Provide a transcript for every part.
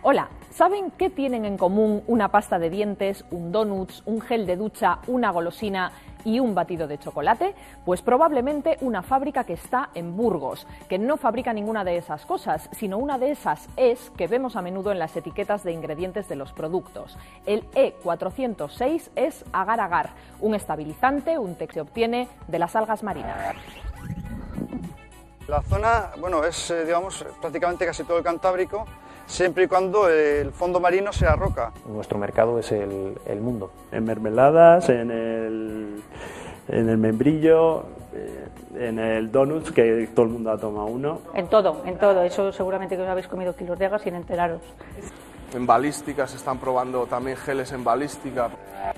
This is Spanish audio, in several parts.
Hola, ¿saben qué tienen en común una pasta de dientes, un donuts, un gel de ducha, una golosina y un batido de chocolate? Pues probablemente una fábrica que está en Burgos, que no fabrica ninguna de esas cosas, sino una de esas es que vemos a menudo en las etiquetas de ingredientes de los productos. El E406 es agar-agar, un estabilizante, un té que se obtiene de las algas marinas. La zona, bueno, es digamos prácticamente casi todo el Cantábrico, siempre y cuando el fondo marino sea roca. Nuestro mercado es el mundo. En mermeladas, en el membrillo, en el donuts, que todo el mundo ha tomado uno. En todo. Eso seguramente que os habéis comido kilos de algas sin enteraros. En balística se están probando también geles en balística.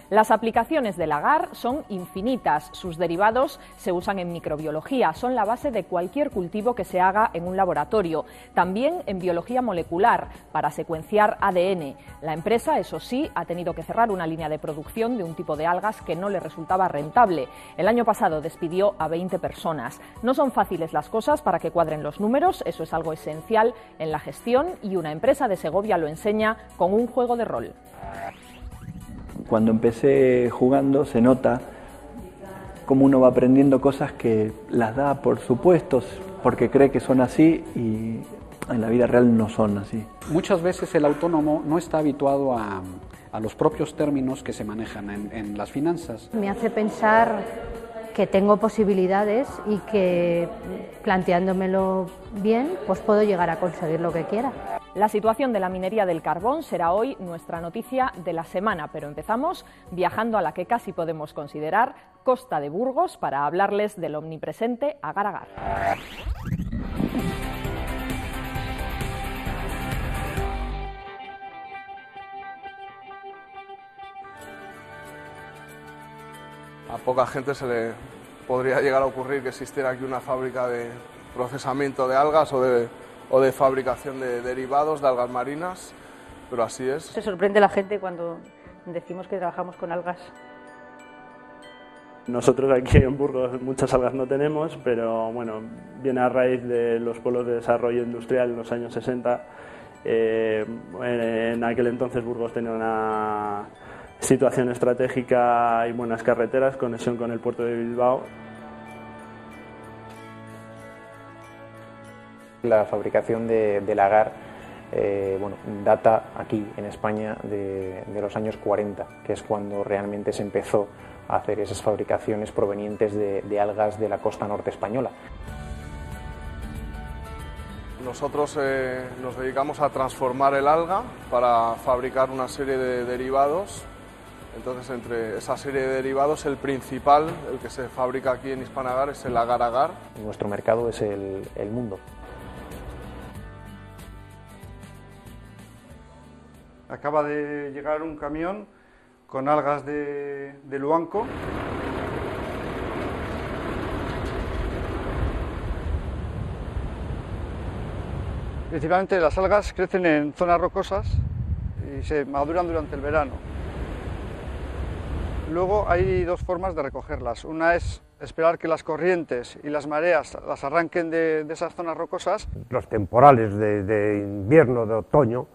Las aplicaciones del agar son infinitas, sus derivados se usan en microbiología, son la base de cualquier cultivo que se haga en un laboratorio, también en biología molecular, para secuenciar ADN. La empresa, eso sí, ha tenido que cerrar una línea de producción de un tipo de algas que no le resultaba rentable. El año pasado despidió a 20 personas. No son fáciles las cosas para que cuadren los números, eso es algo esencial en la gestión y una empresa de Segovia lo enseña con un juego de rol. Cuando empecé jugando se nota cómo uno va aprendiendo cosas que las da por supuestos porque cree que son así y en la vida real no son así. Muchas veces el autónomo no está habituado a los propios términos que se manejan en las finanzas. Me hace pensar que tengo posibilidades y que planteándomelo bien pues puedo llegar a conseguir lo que quiera. La situación de la minería del carbón será hoy nuestra noticia de la semana, pero empezamos viajando a la que casi podemos considerar Costa de Burgos para hablarles del omnipresente agar-agar. A poca gente se le podría llegar a ocurrir que existiera aquí una fábrica de procesamiento de algas o de fabricación de derivados de algas marinas, pero así es. Se sorprende la gente cuando decimos que trabajamos con algas. Nosotros aquí en Burgos muchas algas no tenemos, pero bueno, viene a raíz de los pueblos de desarrollo industrial en los años 60. En aquel entonces Burgos tenía una situación estratégica y buenas carreteras, conexión con el puerto de Bilbao. La fabricación del agar data aquí en España de los años 40, que es cuando realmente se empezó a hacer esas fabricaciones provenientes de algas de la costa norte española. Nosotros nos dedicamos a transformar el alga para fabricar una serie de derivados. Entonces, entre esa serie de derivados, el principal, el que se fabrica aquí en Hispanagar, es el agar-agar. Nuestro mercado es el mundo. Acaba de llegar un camión con algas de Luanco. Principalmente las algas crecen en zonas rocosas y se maduran durante el verano. Luego hay dos formas de recogerlas. Una es esperar que las corrientes y las mareas las arranquen de esas zonas rocosas. Los temporales de invierno, de otoño,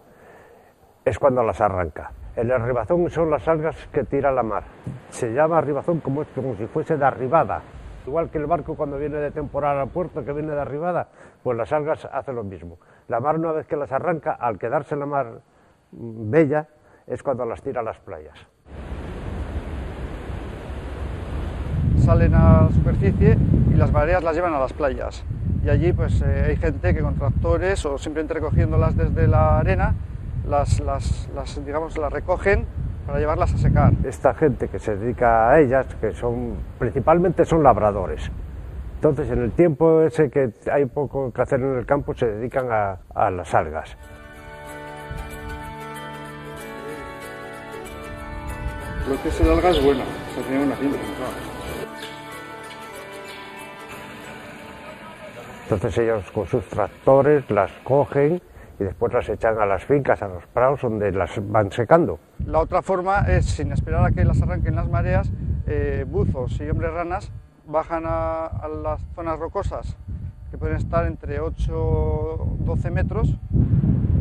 es cuando las arranca. El arribazón son las algas que tira la mar. Se llama arribazón como si fuese de arribada. Igual que el barco cuando viene de temporal al puerto, que viene de arribada, pues las algas hacen lo mismo. La mar, una vez que las arranca, al quedarse la mar bella, es cuando las tira a las playas. Salen a la superficie y las mareas las llevan a las playas. Y allí pues hay gente que con tractores o simplemente recogiéndolas desde la arena, las recogen para llevarlas a secar. Esta gente que se dedica a ellas, que principalmente son labradores. Entonces, en el tiempo ese que hay poco que hacer en el campo, se dedican a las algas. Lo que es el alga es buena, se tiene una fibra. Entonces ellos con sus tractores las cogen y después las echan a las fincas, a los prados, donde las van secando. La otra forma es, sin esperar a que las arranquen las mareas, buzos y hombres ranas bajan a las zonas rocosas, que pueden estar entre 8 o 12 metros,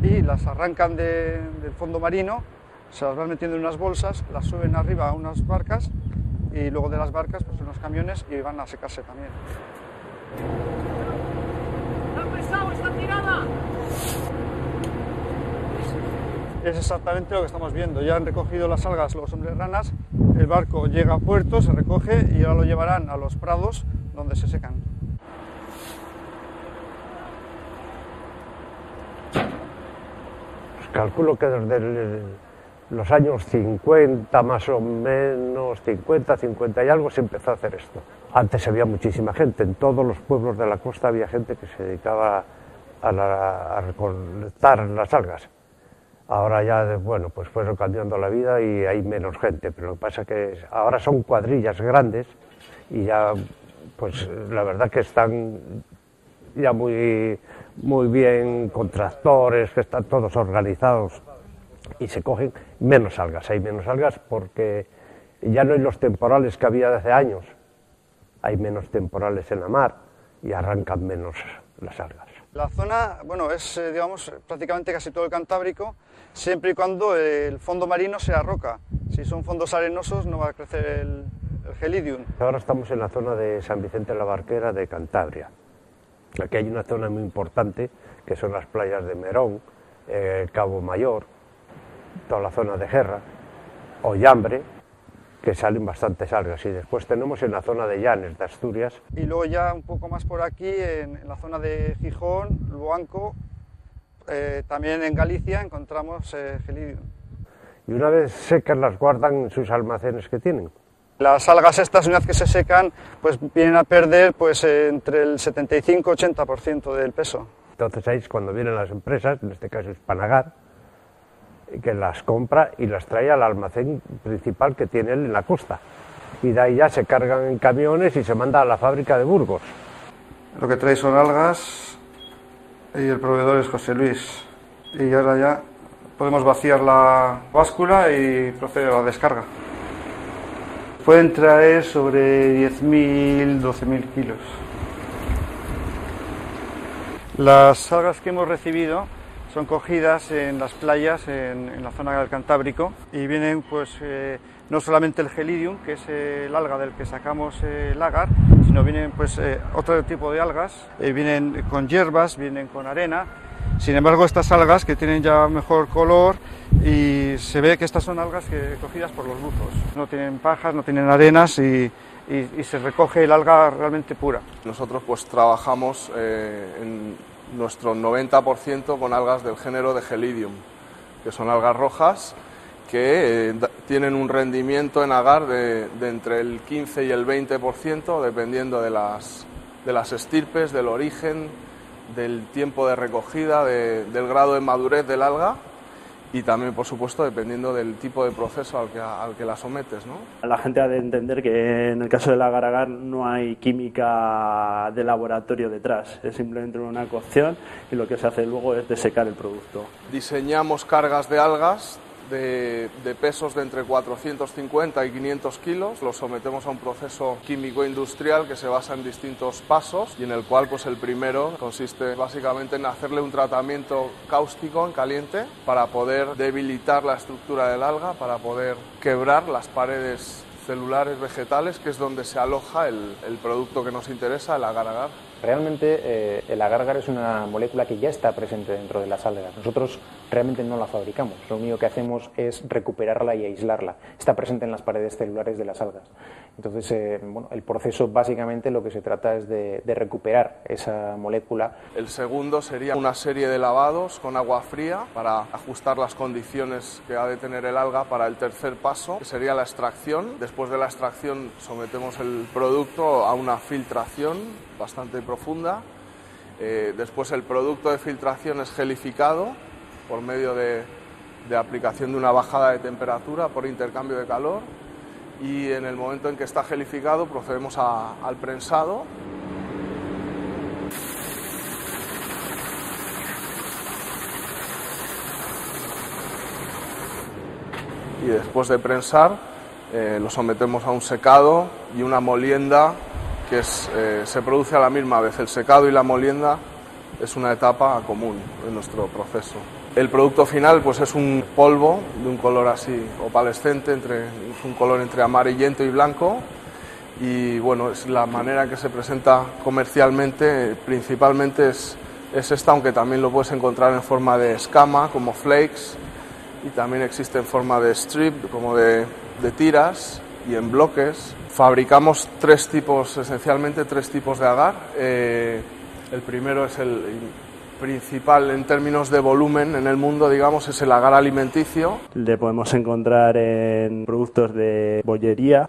y las arrancan del fondo marino, se las van metiendo en unas bolsas, las suben arriba a unas barcas, y luego de las barcas pues unos camiones, y van a secarse también. ¡Está pesado esta tirada! Es exactamente lo que estamos viendo. Ya han recogido las algas los hombres ranas, el barco llega a puerto, se recoge y ahora lo llevarán a los prados donde se secan. Pues calculo que desde los años 50 más o menos, 50 y algo, se empezó a hacer esto. Antes había muchísima gente, en todos los pueblos de la costa había gente que se dedicaba a recolectar las algas. Ahora ya, bueno, pues fueron cambiando la vida y hay menos gente, pero lo que pasa es que ahora son cuadrillas grandes y ya, pues la verdad que están ya muy bien con tractores, que están todos organizados y se cogen menos algas. Hay menos algas porque ya no hay los temporales que había de hace años, hay menos temporales en la mar y arrancan menos las algas. La zona, bueno, es, digamos, prácticamente casi todo el Cantábrico, siempre y cuando el fondo marino sea roca. Si son fondos arenosos no va a crecer el Gelidium. Ahora estamos en la zona de San Vicente la Barquera de Cantabria. Aquí hay una zona muy importante, que son las playas de Merón, Cabo Mayor, toda la zona de Gerra, Ollambre, que salen bastantes algas, y después tenemos en la zona de Llanes, de Asturias. Y luego ya un poco más por aquí, en la zona de Gijón, Luanco, también en Galicia encontramos Gelidium. Y una vez secas las guardan en sus almacenes que tienen. Las algas estas, una vez que se secan, pues vienen a perder pues entre el 75-80% del peso. Entonces ahí es cuando vienen las empresas, en este caso es Panagar, que las compra y las trae al almacén principal que tiene él en la costa. Y de ahí ya se cargan en camiones y se manda a la fábrica de Burgos. Lo que trae son algas y el proveedor es José Luis. Y ahora ya podemos vaciar la báscula y proceder a la descarga. Pueden traer sobre 10.000, 12.000 kilos. Las algas que hemos recibido son cogidas en las playas en la zona del Cantábrico y vienen pues no solamente el Gelidium, que es el alga del que sacamos el agar, sino vienen pues otro tipo de algas, vienen con hierbas, vienen con arena. Sin embargo, estas algas que tienen ya mejor color, y se ve que estas son algas cogidas por los buzos, no tienen pajas, no tienen arenas y se recoge el alga realmente pura. Nosotros pues trabajamos en nuestro 90% con algas del género de Gelidium, que son algas rojas que tienen un rendimiento en agar de entre el 15 y el 20%, dependiendo de las estirpes, del origen, del tiempo de recogida, del grado de madurez del alga, y también, por supuesto, dependiendo del tipo de proceso al que la sometes, ¿no? La gente ha de entender que en el caso del agar-agar no hay química de laboratorio detrás, es simplemente una cocción y lo que se hace luego es desecar el producto. Diseñamos cargas de algas de pesos de entre 450 y 500 kilos, los sometemos a un proceso químico industrial que se basa en distintos pasos y en el cual pues el primero consiste básicamente en hacerle un tratamiento cáustico en caliente para poder debilitar la estructura del alga, para poder quebrar las paredes celulares vegetales, que es donde se aloja el producto que nos interesa, el agar-agar. Realmente el agar-agar es una molécula que ya está presente dentro de las algas. Nosotros realmente no la fabricamos, lo único que hacemos es recuperarla y aislarla. Está presente en las paredes celulares de las algas. Entonces, bueno, el proceso básicamente lo que se trata es de recuperar esa molécula. El segundo sería una serie de lavados con agua fría para ajustar las condiciones que ha de tener el alga para el tercer paso, que sería la extracción. Después de la extracción sometemos el producto a una filtración bastante profunda. Después el producto de filtración es gelificado por medio de aplicación de una bajada de temperatura por intercambio de calor, y en el momento en que está gelificado procedemos al prensado. y después de prensar lo sometemos a un secado y una molienda que se produce a la misma vez. El secado y la molienda es una etapa común en nuestro proceso. El producto final pues es un polvo de un color así opalescente, es un color entre amarillento y blanco, y bueno, es la manera que se presenta comercialmente, principalmente es esta, aunque también lo puedes encontrar en forma de escama, como flakes, y también existe en forma de strip, como de tiras, y en bloques. Fabricamos esencialmente tres tipos de agar. El primero es el principal en términos de volumen en el mundo, digamos, es el agar alimenticio. Le podemos encontrar en productos de bollería,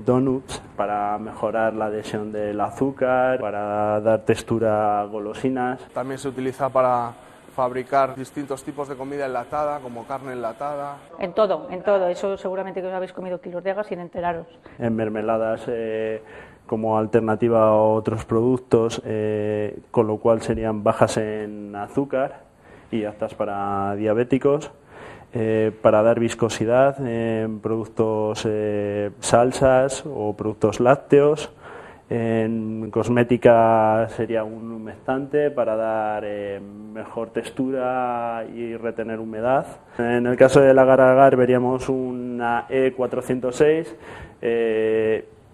donuts, para mejorar la adhesión del azúcar, para dar textura a golosinas. También se utiliza para fabricar distintos tipos de comida enlatada, como carne enlatada. En todo. Eso seguramente que os habéis comido kilos de agar sin enteraros. En mermeladas, como alternativa a otros productos, con lo cual serían bajas en azúcar y aptas para diabéticos, para dar viscosidad en productos salsas o productos lácteos. En cosmética sería un humectante para dar mejor textura y retener humedad. En el caso del agar-agar veríamos una E406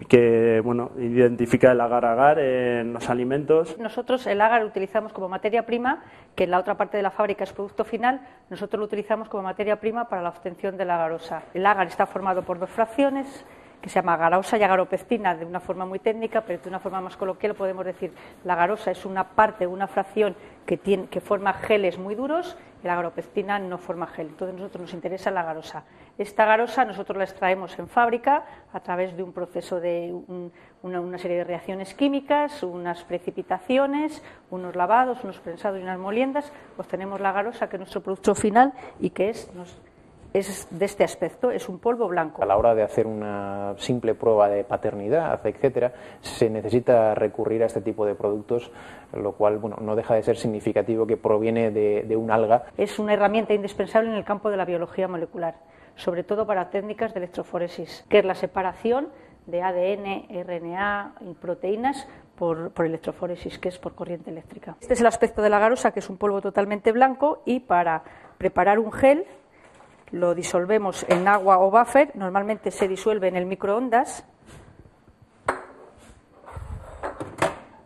que identifica el agar-agar en los alimentos. Nosotros el agar lo utilizamos como materia prima, que en la otra parte de la fábrica es producto final. Nosotros lo utilizamos como materia prima para la obtención de la agarosa. El agar está formado por dos fracciones, que se llama agarosa y agaropectina de una forma muy técnica, pero de una forma más coloquial podemos decir la agarosa es una parte, una fracción que forma geles muy duros, y la agaropectina no forma gel. Entonces a nosotros nos interesa la agarosa. Esta agarosa nosotros la extraemos en fábrica a través de un proceso de una serie de reacciones químicas, unas precipitaciones, unos lavados, unos prensados y unas moliendas. Obtenemos la agarosa, que es nuestro producto final y que es de este aspecto, es un polvo blanco. A la hora de hacer una simple prueba de paternidad, etcétera, se necesita recurrir a este tipo de productos, lo cual no deja de ser significativo que proviene de un alga. Es una herramienta indispensable en el campo de la biología molecular, sobre todo para técnicas de electroforesis, que es la separación de ADN, RNA y proteínas por electroforesis, que es por corriente eléctrica. Este es el aspecto de la agarosa, que es un polvo totalmente blanco, y para preparar un gel lo disolvemos en agua o buffer, normalmente se disuelve en el microondas,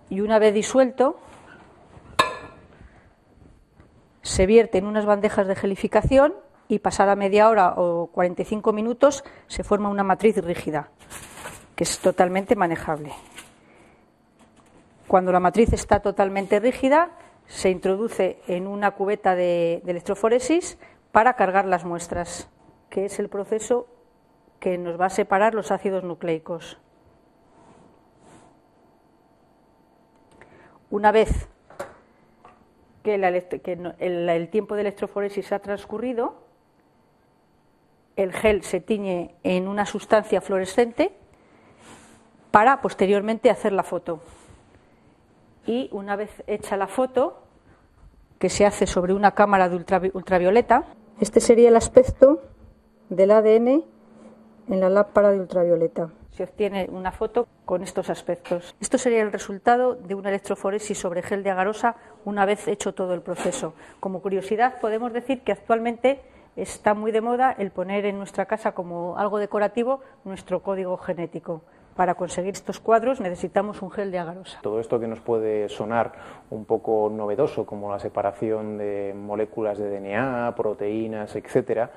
y una vez disuelto se vierte en unas bandejas de gelificación y pasada media hora o 45 minutos se forma una matriz rígida, que es totalmente manejable. Cuando la matriz está totalmente rígida, se introduce en una cubeta de electroforesis para cargar las muestras, que es el proceso que nos va a separar los ácidos nucleicos. Una vez que el tiempo de electroforesis ha transcurrido, el gel se tiñe en una sustancia fluorescente para posteriormente hacer la foto. Y una vez hecha la foto, que se hace sobre una cámara de ultravioleta, este sería el aspecto del ADN en la lámpara de ultravioleta. Se obtiene una foto con estos aspectos. Esto sería el resultado de una electroforesis sobre gel de agarosa una vez hecho todo el proceso. Como curiosidad, podemos decir que actualmente está muy de moda el poner en nuestra casa como algo decorativo nuestro código genético. Para conseguir estos cuadros necesitamos un gel de agarosa. Todo esto que nos puede sonar un poco novedoso, como la separación de moléculas de DNA, proteínas, etcétera,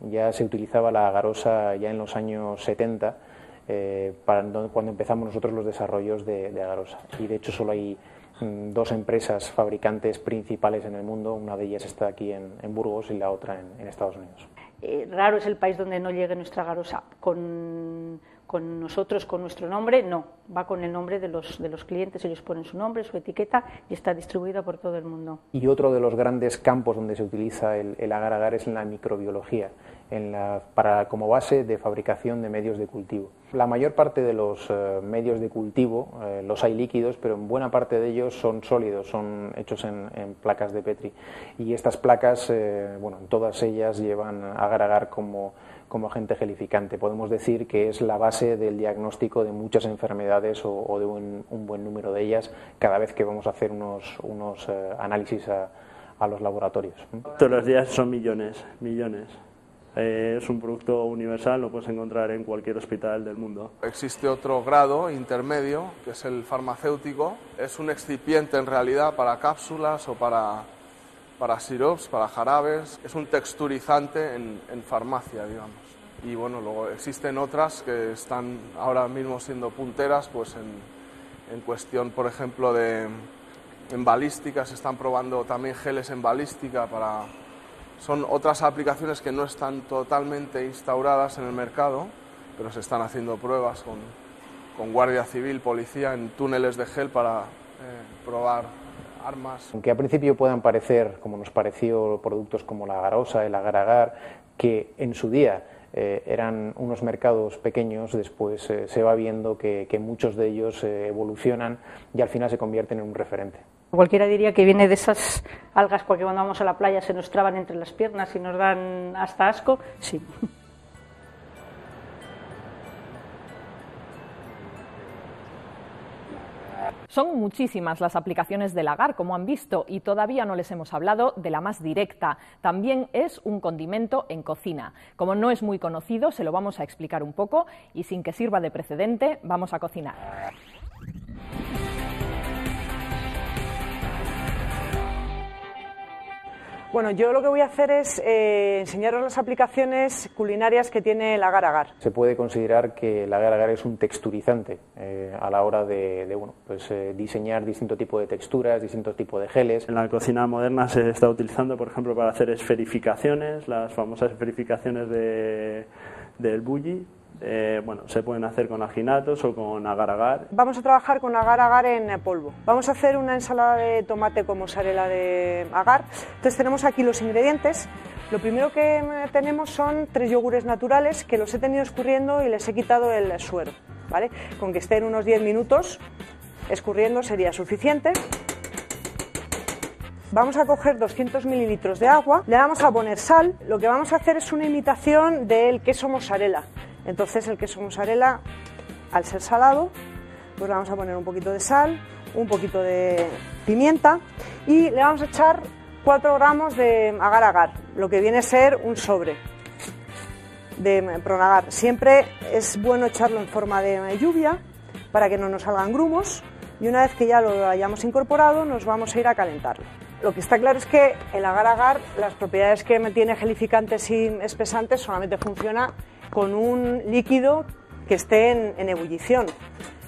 ya se utilizaba la agarosa ya en los años 70, cuando empezamos nosotros los desarrollos de agarosa. Y de hecho solo hay dos empresas fabricantes principales en el mundo, una de ellas está aquí en Burgos y la otra en Estados Unidos. Raro es el país donde no llegue nuestra agarosa. Con nosotros, con nuestro nombre, no. Va con el nombre de los clientes, ellos ponen su nombre, su etiqueta y está distribuida por todo el mundo. Y otro de los grandes campos donde se utiliza el agar-agar es en la microbiología, como base de fabricación de medios de cultivo. La mayor parte de los medios de cultivo los hay líquidos, pero en buena parte de ellos son sólidos, son hechos en placas de Petri. Y estas placas, bueno, todas ellas llevan agar-agar como agente gelificante. Podemos decir que es la base del diagnóstico de muchas enfermedades o de un buen número de ellas cada vez que vamos a hacer unos análisis a los laboratorios. Todos los días son millones. Es un producto universal, lo puedes encontrar en cualquier hospital del mundo. Existe otro grado intermedio, que es el farmacéutico. Es un excipiente en realidad para cápsulas o para sirops, para jarabes. Es un texturizante en farmacia, digamos. Y bueno, luego existen otras que están ahora mismo siendo punteras, pues en cuestión, por ejemplo, en balística. Se están probando también geles en balística para... Son otras aplicaciones que no están totalmente instauradas en el mercado, pero se están haciendo pruebas con Guardia Civil, policía, en túneles de gel para probar armas. Aunque a principio puedan parecer, como nos pareció, productos como la agarosa, el agar-agar, que en su día eran unos mercados pequeños, después se va viendo que muchos de ellos evolucionan y al final se convierten en un referente. Cualquiera diría que viene de esas algas porque cuando vamos a la playa se nos traban entre las piernas y nos dan hasta asco. Sí. Son muchísimas las aplicaciones del agar, como han visto, y todavía no les hemos hablado de la más directa. También es un condimento en cocina. Como no es muy conocido, se lo vamos a explicar un poco y sin que sirva de precedente, vamos a cocinar. Bueno, yo lo que voy a hacer es enseñaros las aplicaciones culinarias que tiene el agar-agar. Se puede considerar que el agar-agar es un texturizante a la hora de diseñar distinto tipo de texturas, distintos tipos de geles. En la cocina moderna se está utilizando, por ejemplo, para hacer esferificaciones, las famosas esferificaciones del bulli. Bueno, se pueden hacer con aginatos o con agar-agar. Vamos a trabajar con agar-agar en polvo. Vamos a hacer una ensalada de tomate con mozzarella de agar. Entonces tenemos aquí los ingredientes. Lo primero que tenemos son 3 yogures naturales que los he tenido escurriendo y les he quitado el suero, ¿vale? Con que estén unos 10 minutos escurriendo sería suficiente. Vamos a coger 200 mililitros de agua, le vamos a poner sal. Lo que vamos a hacer es una imitación del queso mozzarella. Entonces el queso mozzarella, al ser salado, pues le vamos a poner un poquito de sal, un poquito de pimienta y le vamos a echar 4 gramos de agar-agar, lo que viene a ser un sobre de pronagar. Siempre es bueno echarlo en forma de lluvia para que no nos salgan grumos y una vez que ya lo hayamos incorporado nos vamos a ir a calentarlo. Lo que está claro es que el agar-agar, las propiedades que tiene gelificantes y espesantes, solamente funciona con un líquido que esté en ebullición.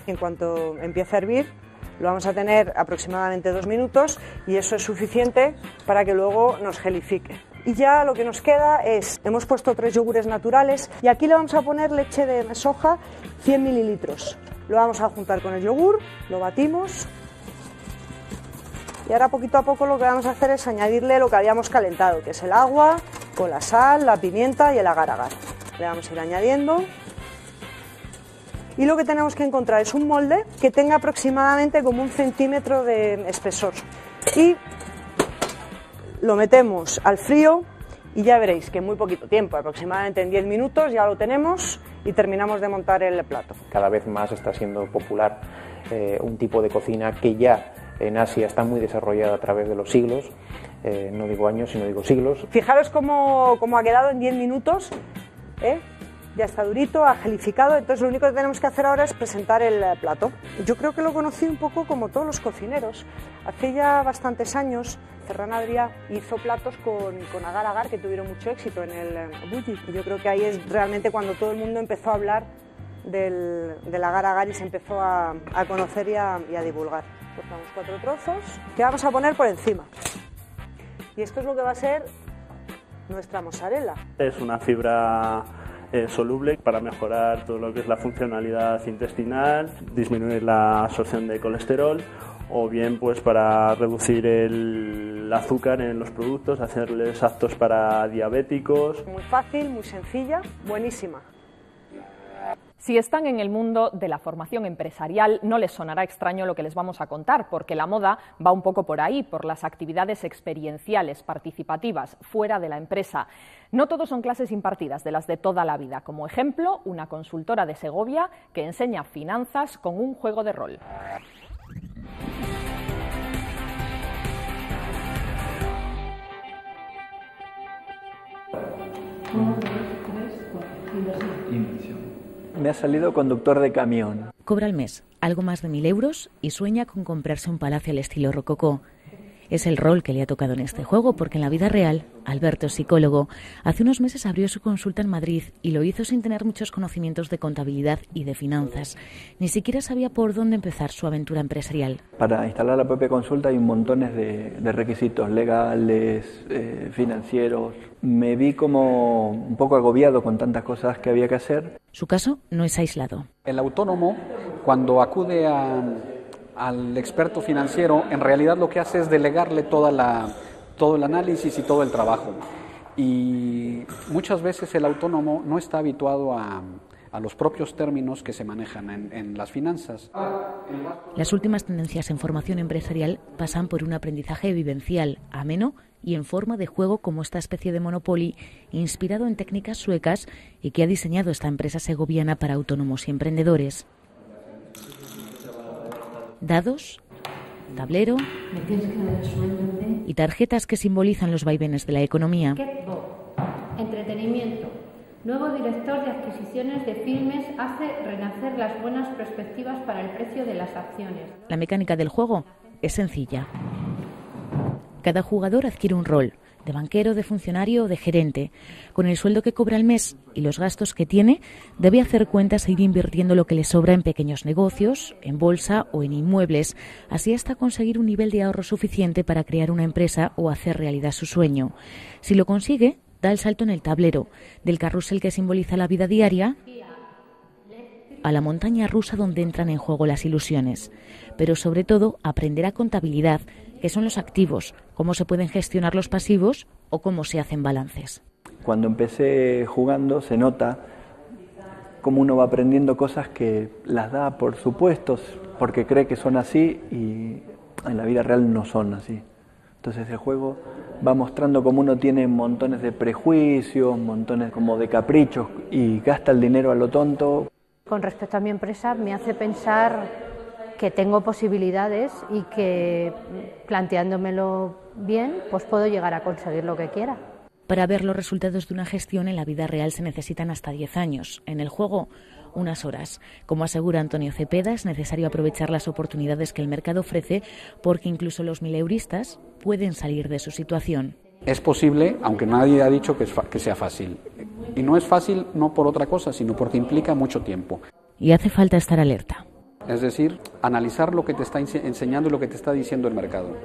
En cuanto empiece a hervir, lo vamos a tener aproximadamente 2 minutos y eso es suficiente para que luego nos gelifique. Y ya lo que nos queda es, hemos puesto 3 yogures naturales y aquí le vamos a poner leche de soja, 100 mililitros. Lo vamos a juntar con el yogur, lo batimos y ahora poquito a poco lo que vamos a hacer es añadirle lo que habíamos calentado, que es el agua, con la sal, la pimienta y el agar-agar. Le vamos a ir añadiendo y lo que tenemos que encontrar es un molde que tenga aproximadamente como 1 centímetro de espesor y lo metemos al frío y ya veréis que en muy poquito tiempo, aproximadamente en 10 minutos ya lo tenemos y terminamos de montar el plato. Cada vez más está siendo popular un tipo de cocina que ya en Asia está muy desarrollada a través de los siglos, no digo años sino digo siglos. Fijaros cómo ha quedado en 10 minutos. Ya está durito, ha gelificado, entonces lo único que tenemos que hacer ahora es presentar el plato. Yo creo que lo conocí un poco como todos los cocineros. Hace ya bastantes años, Ferran Adrià hizo platos con agar-agar que tuvieron mucho éxito en el bulli. Y yo creo que ahí es realmente cuando todo el mundo empezó a hablar del agar-agar y se empezó a conocer y a divulgar. Cortamos 4 trozos que vamos a poner por encima. Y esto es lo que va a ser nuestra mozzarella. Es una fibra soluble para mejorar todo lo que es la funcionalidad intestinal, disminuir la absorción de colesterol o bien pues para reducir el azúcar en los productos, hacerles aptos para diabéticos. Muy fácil, muy sencilla, buenísima. Si están en el mundo de la formación empresarial, no les sonará extraño lo que les vamos a contar, porque la moda va un poco por ahí, por las actividades experienciales, participativas, fuera de la empresa. No todos son clases impartidas de las de toda la vida. Como ejemplo, una consultora de Segovia que enseña finanzas con un juego de rol. Me ha salido conductor de camión. Cobra al mes algo más de 1.000 euros y sueña con comprarse un palacio al estilo rococó. Es el rol que le ha tocado en este juego porque en la vida real, Alberto, psicólogo, hace unos meses abrió su consulta en Madrid y lo hizo sin tener muchos conocimientos de contabilidad y de finanzas. Ni siquiera sabía por dónde empezar su aventura empresarial. Para instalar la propia consulta hay montones de requisitos legales, financieros. Me vi como un poco agobiado con tantas cosas que había que hacer. Su caso no es aislado. El autónomo, cuando acude al experto financiero, en realidad lo que hace es delegarle todo el análisis y todo el trabajo. Y muchas veces el autónomo no está habituado a los propios términos que se manejan en las finanzas. Las últimas tendencias en formación empresarial pasan por un aprendizaje vivencial, ameno y en forma de juego, como esta especie de Monopoly, inspirado en técnicas suecas y que ha diseñado esta empresa segoviana para autónomos y emprendedores. Dados, tablero y tarjetas que simbolizan los vaivenes de la economía. Entretenimiento. Nuevo director de adquisiciones de filmes hace renacer las buenas perspectivas para el precio de las acciones. La mecánica del juego es sencilla. Cada jugador adquiere un rol, de banquero, de funcionario o de gerente. Con el sueldo que cobra al mes y los gastos que tiene, debe hacer cuentas e ir invirtiendo lo que le sobra en pequeños negocios, en bolsa o en inmuebles, así hasta conseguir un nivel de ahorro suficiente para crear una empresa o hacer realidad su sueño. Si lo consigue, da el salto en el tablero, del carrusel que simboliza la vida diaria a la montaña rusa donde entran en juego las ilusiones. Pero sobre todo, aprenderá contabilidad, qué son los activos, cómo se pueden gestionar los pasivos o cómo se hacen balances. Cuando empecé jugando se nota cómo uno va aprendiendo cosas que las da por supuestos porque cree que son así y en la vida real no son así. Entonces el juego va mostrando cómo uno tiene montones de prejuicios, montones como de caprichos y gasta el dinero a lo tonto. Con respecto a mi empresa me hace pensar que tengo posibilidades y que planteándomelo bien, pues puedo llegar a conseguir lo que quiera. Para ver los resultados de una gestión en la vida real se necesitan hasta 10 años. En el juego, unas horas. Como asegura Antonio Cepeda, es necesario aprovechar las oportunidades que el mercado ofrece porque incluso los mileuristas pueden salir de su situación. Es posible, aunque nadie ha dicho que sea fácil. Y no es fácil no por otra cosa, sino porque implica mucho tiempo. Y hace falta estar alerta. Es decir, analizar lo que te está enseñando y lo que te está diciendo el mercado.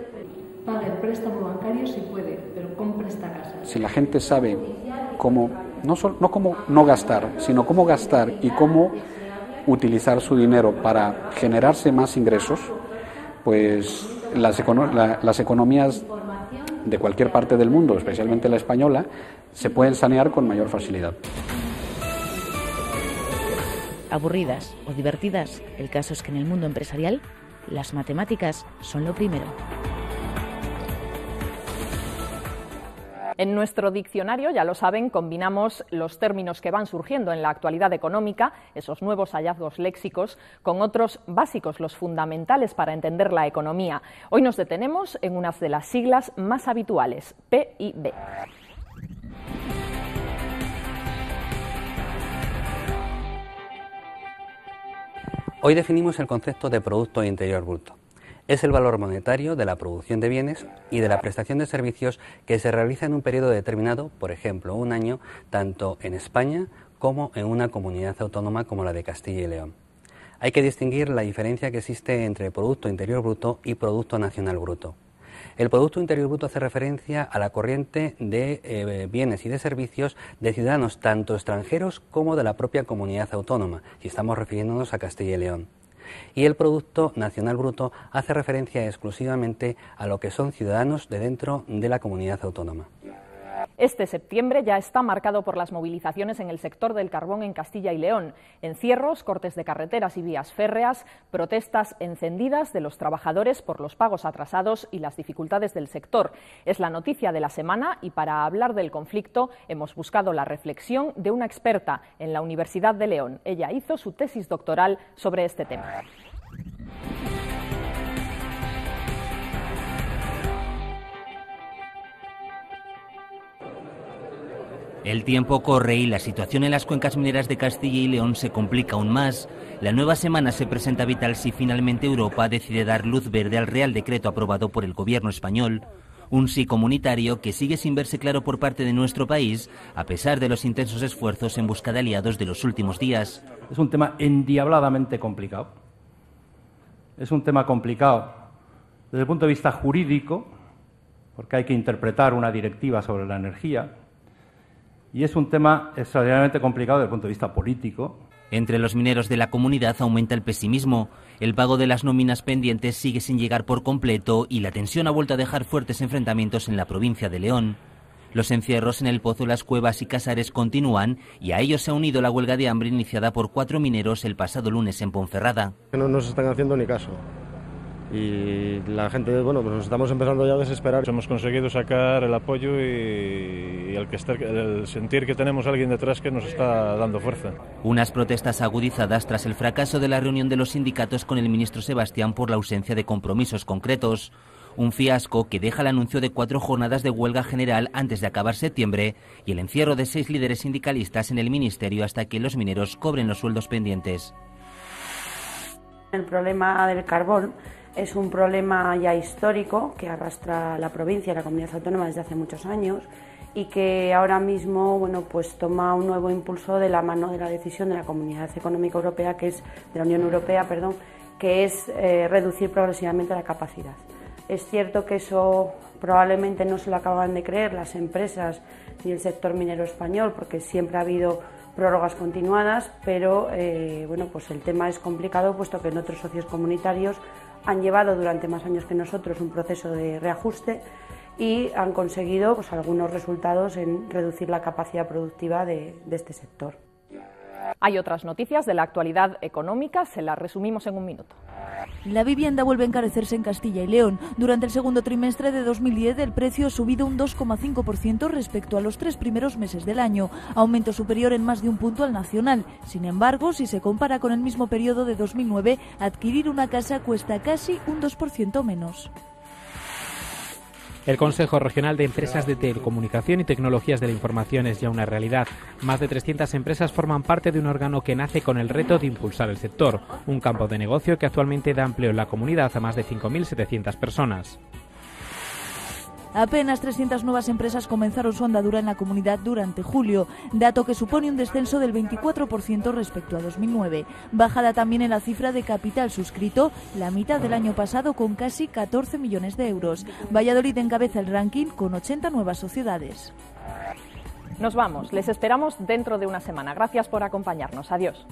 Pague el préstamo bancario si puede, pero compre esta casa. Si la gente sabe cómo, no cómo no gastar, sino cómo gastar y cómo utilizar su dinero para generarse más ingresos, pues las economías de cualquier parte del mundo, especialmente la española, se pueden sanear con mayor facilidad. Aburridas o divertidas, el caso es que en el mundo empresarial las matemáticas son lo primero. En nuestro diccionario, ya lo saben, combinamos los términos que van surgiendo en la actualidad económica, esos nuevos hallazgos léxicos, con otros básicos, los fundamentales para entender la economía. Hoy nos detenemos en unas de las siglas más habituales, PIB. Hoy definimos el concepto de Producto Interior Bruto. Es el valor monetario de la producción de bienes y de la prestación de servicios que se realiza en un periodo determinado, por ejemplo, un año, tanto en España como en una comunidad autónoma como la de Castilla y León. Hay que distinguir la diferencia que existe entre Producto Interior Bruto y Producto Nacional Bruto. El Producto Interior Bruto hace referencia a la corriente de bienes y de servicios de ciudadanos tanto extranjeros como de la propia comunidad autónoma, y estamos refiriéndonos a Castilla y León. Y el Producto Nacional Bruto hace referencia exclusivamente a lo que son ciudadanos de dentro de la comunidad autónoma. Este septiembre ya está marcado por las movilizaciones en el sector del carbón en Castilla y León. Encierros, cortes de carreteras y vías férreas, protestas encendidas de los trabajadores por los pagos atrasados y las dificultades del sector. Es la noticia de la semana y para hablar del conflicto hemos buscado la reflexión de una experta en la Universidad de León. Ella hizo su tesis doctoral sobre este tema. El tiempo corre y la situación en las cuencas mineras de Castilla y León se complica aún más. La nueva semana se presenta vital si finalmente Europa decide dar luz verde al Real Decreto aprobado por el Gobierno español. Un sí comunitario que sigue sin verse claro por parte de nuestro país, a pesar de los intensos esfuerzos en busca de aliados de los últimos días. Es un tema endiabladamente complicado. Es un tema complicado desde el punto de vista jurídico, porque hay que interpretar una directiva sobre la energía. Y es un tema extraordinariamente complicado desde el punto de vista político. Entre los mineros de la comunidad aumenta el pesimismo. El pago de las nóminas pendientes sigue sin llegar por completo y la tensión ha vuelto a dejar fuertes enfrentamientos en la provincia de León. Los encierros en el Pozo, Las Cuevas y Casares continúan y a ellos se ha unido la huelga de hambre iniciada por 4 mineros el pasado lunes en Ponferrada. No nos están haciendo ni caso. Y la gente, bueno, pues nos estamos empezando ya a desesperar. Hemos conseguido sacar el apoyo y el sentir que tenemos a alguien detrás que nos está dando fuerza. Unas protestas agudizadas tras el fracaso de la reunión de los sindicatos con el ministro Sebastián por la ausencia de compromisos concretos. Un fiasco que deja el anuncio de 4 jornadas de huelga general antes de acabar septiembre y el encierro de 6 líderes sindicalistas en el ministerio hasta que los mineros cobren los sueldos pendientes. El problema del carbón es un problema ya histórico que arrastra la provincia y la comunidad autónoma desde hace muchos años y que ahora mismo, bueno, pues toma un nuevo impulso de la mano de la decisión de la Comunidad Económica Europea, de la Unión Europea, que es reducir progresivamente la capacidad. Es cierto que eso probablemente no se lo acaban de creer las empresas ni el sector minero español, porque siempre ha habido prórrogas continuadas, pero bueno, pues el tema es complicado, puesto que en otros socios comunitarios han llevado durante más años que nosotros un proceso de reajuste y han conseguido pues algunos resultados en reducir la capacidad productiva de este sector. Hay otras noticias de la actualidad económica, se las resumimos en un minuto. La vivienda vuelve a encarecerse en Castilla y León. Durante el segundo trimestre de 2010 el precio ha subido un 2,5% respecto a los 3 primeros meses del año, aumento superior en más de un punto al nacional. Sin embargo, si se compara con el mismo periodo de 2009, adquirir una casa cuesta casi un 2% menos. El Consejo Regional de Empresas de Telecomunicación y Tecnologías de la Información es ya una realidad. Más de 300 empresas forman parte de un órgano que nace con el reto de impulsar el sector, un campo de negocio que actualmente da empleo en la comunidad a más de 5.700 personas. Apenas 300 nuevas empresas comenzaron su andadura en la comunidad durante julio, dato que supone un descenso del 24% respecto a 2009. Bajada también en la cifra de capital suscrito, la mitad del año pasado con casi 14 millones de euros. Valladolid encabeza el ranking con 80 nuevas sociedades. Nos vamos, les esperamos dentro de una semana. Gracias por acompañarnos. Adiós.